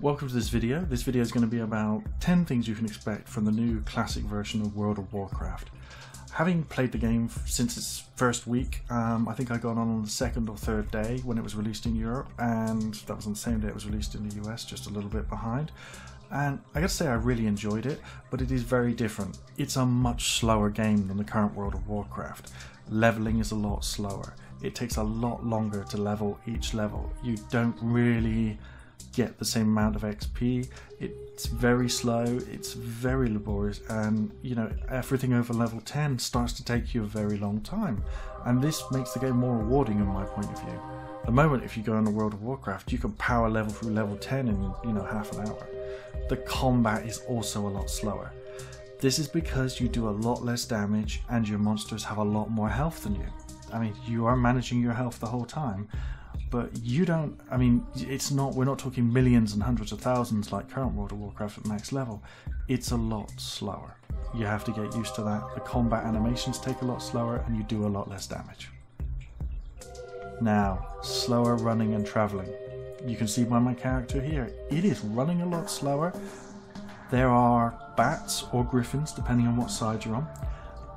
Welcome to this video. This video is going to be about 10 things you can expect from the new classic version of World of Warcraft. Having played the game since its first week, I think I got on the second or third day when it was released in Europe, and that was on the same day it was released in the US, just a little bit behind. And I gotta say I really enjoyed it, but it is very different. It's a much slower game than the current World of Warcraft. Leveling is a lot slower. It takes a lot longer to level each level. You don't really get the same amount of XP. It's very slow, it's very laborious, and you know, everything over level 10 starts to take you a very long time, and this makes the game more rewarding in my point of view. At the moment, if you go into World of Warcraft, you can power level through level 10 in half an hour. The combat is also a lot slower. This is because you do a lot less damage and your monsters have a lot more health than you. I mean, you are managing your health the whole time, but you don't, I mean, we're not talking millions and hundreds of thousands like current World of Warcraft at max level. It's a lot slower. You have to get used to that. The combat animations take a lot slower and you do a lot less damage. Now, slower running and traveling. You can see by my character here, it is running a lot slower. There are bats or griffins, depending on what side you're on,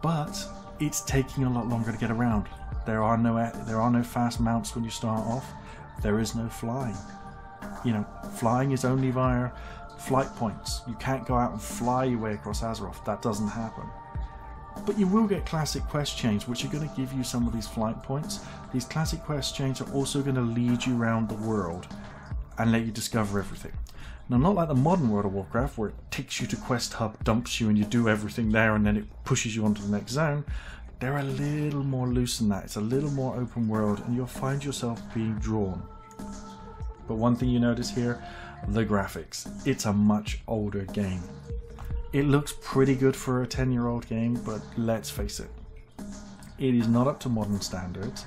but it's taking a lot longer to get around. There are no fast mounts when you start off. There is no flying. You know, flying is only via flight points. You can't go out and fly your way across Azeroth. That doesn't happen. But you will get classic quest chains, which are going to give you some of these flight points. These classic quest chains are also going to lead you around the world and let you discover everything. Now, not like the modern World of Warcraft, where it takes you to Quest Hub, dumps you, and you do everything there, and then it pushes you onto the next zone. They're a little more loose than that. It's a little more open world, and you'll find yourself being drawn. But one thing you notice here, the graphics. It's a much older game. It looks pretty good for a 10-year-old game, but let's face it. It is not up to modern standards.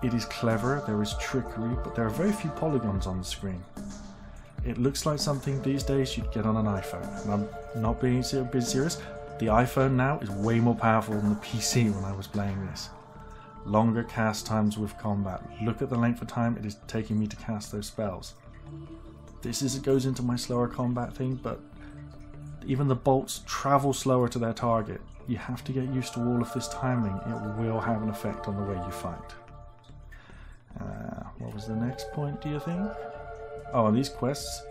It is clever, there is trickery, but there are very few polygons on the screen. It looks like something these days you'd get on an iPhone. And I'm not being serious. The iPhone now is way more powerful than the PC when I was playing this. Longer cast times with combat. Look at the length of time it is taking me to cast those spells. It goes into my slower combat thing, but even the bolts travel slower to their target. You have to get used to all of this timing. It will have an effect on the way you fight. What was the next point, do you think? Oh, and these quests,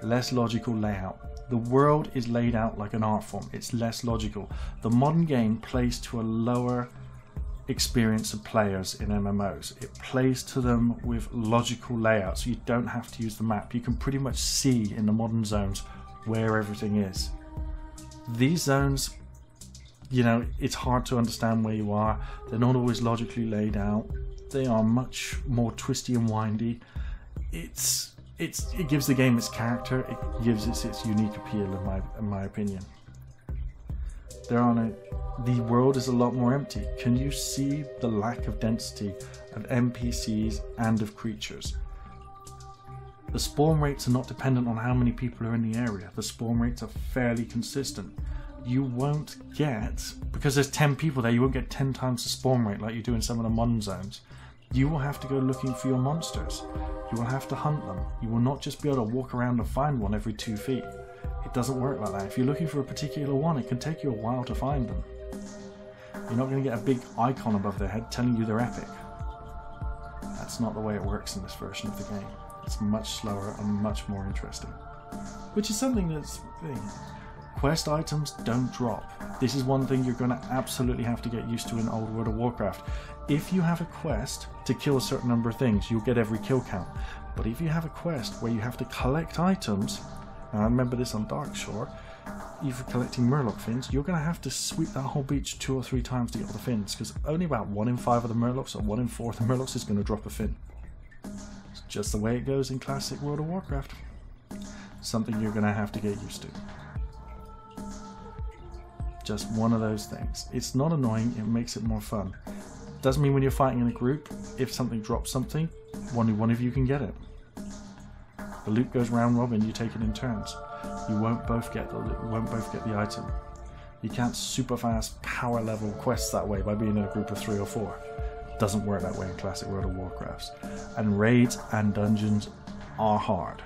less logical layout. The world is laid out like an art form. It's less logical. The modern game plays to a lower experience of players in MMOs. It plays to them with logical layouts. So you don't have to use the map. You can pretty much see in the modern zones where everything is. These zones, you know, it's hard to understand where you are. They're not always logically laid out. They are much more twisty and windy. It gives the game its character. It gives it its unique appeal, in my opinion. The world is a lot more empty. Can you see the lack of density of NPCs and of creatures? The spawn rates are not dependent on how many people are in the area. The spawn rates are fairly consistent. You won't get, because there's 10 people there, you won't get 10 times the spawn rate like you do in some of the modern zones. You will have to go looking for your monsters. You will have to hunt them. You will not just be able to walk around and find one every 2 feet. It doesn't work like that. If you're looking for a particular one, it can take you a while to find them. You're not going to get a big icon above their head telling you they're epic. That's not the way it works in this version of the game. It's much slower and much more interesting. Which is something that's... Quest items don't drop. This is one thing you're going to absolutely have to get used to in old World of Warcraft. If you have a quest to kill a certain number of things, you'll get every kill count. But if you have a quest where you have to collect items, and I remember this on Darkshore, if you're collecting Murloc fins, you're going to have to sweep that whole beach 2 or 3 times to get all the fins, because only about 1 in 5 of the Murlocs or 1 in 4 of the Murlocs is going to drop a fin. It's just the way it goes in classic World of Warcraft. Something you're going to have to get used to. Just one of those things. It's not annoying, it makes it more fun. Doesn't mean when you're fighting in a group, if something drops something, only one of you can get it. The loot goes round robin, you take it in turns. You won't both get the item. You can't super fast power level quests that way by being in a group of 3 or 4. It doesn't work that way in classic World of Warcraft. And raids and dungeons are hard.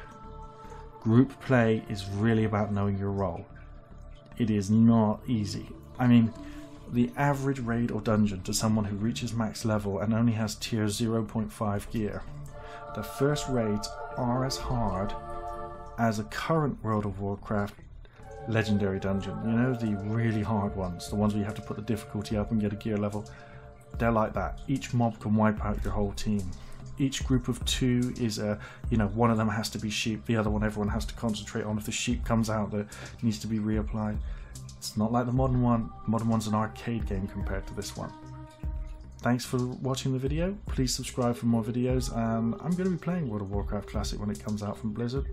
Group play is really about knowing your role. It is not easy. I mean, the average raid or dungeon to someone who reaches max level and only has tier 0.5 gear, the first raids are as hard as a current World of Warcraft legendary dungeon. You know, the really hard ones, the ones where you have to put the difficulty up and get a gear level. They're like that. Each mob can wipe out your whole team. Each group of 2 is a, you know, one of them has to be sheep, the other one everyone has to concentrate on. If the sheep comes out, that needs to be reapplied. It's not like the modern one. Modern one's an arcade game compared to this one. Thanks for watching the video. Please subscribe for more videos, and I'm going to be playing World of Warcraft Classic when it comes out from Blizzard.